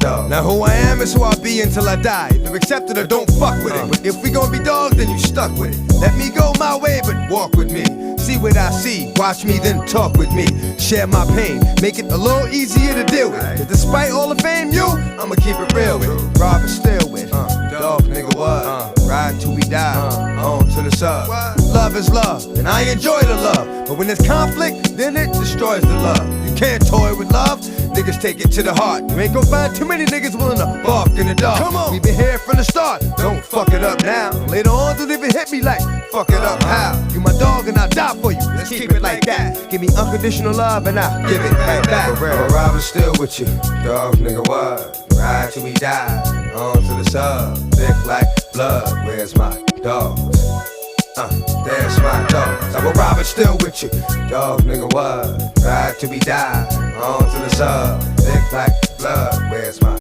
dog. Now who I am is who I'll be until I die. Either accept it or don't fuck with it. But if we gon' be dogs, then you stuck with it. Let me go my way, but walk with me. See what I see, watch me, then talk with me. Share my pain, make it a little easier to deal with. Cause despite all the fame, I'ma keep it real with. Rob and steal with. Dog, nigga, what? Ride till we die, on to the sub. Love is love, and I enjoy the love. But when there's conflict, then it destroys the love. You can't toy with love, niggas take it to the heart. You ain't gon' find too many niggas willing to bark in the dark. Come on, we been here from the start, don't fuck it up now. Later on, don't even hit me like, fuck it up how? You my dog and I'll die for you, let's keep it like that. Give me unconditional love and I'll give it right back. I'ma ride and still with you, dog, nigga, what? Ride till we die, on to the sub. Thick like blood, where's my dogs? There's my dogs. I'm a Robert still with you, dog, nigga, what? Ride till we die, on to the sub. Thick like blood, where's my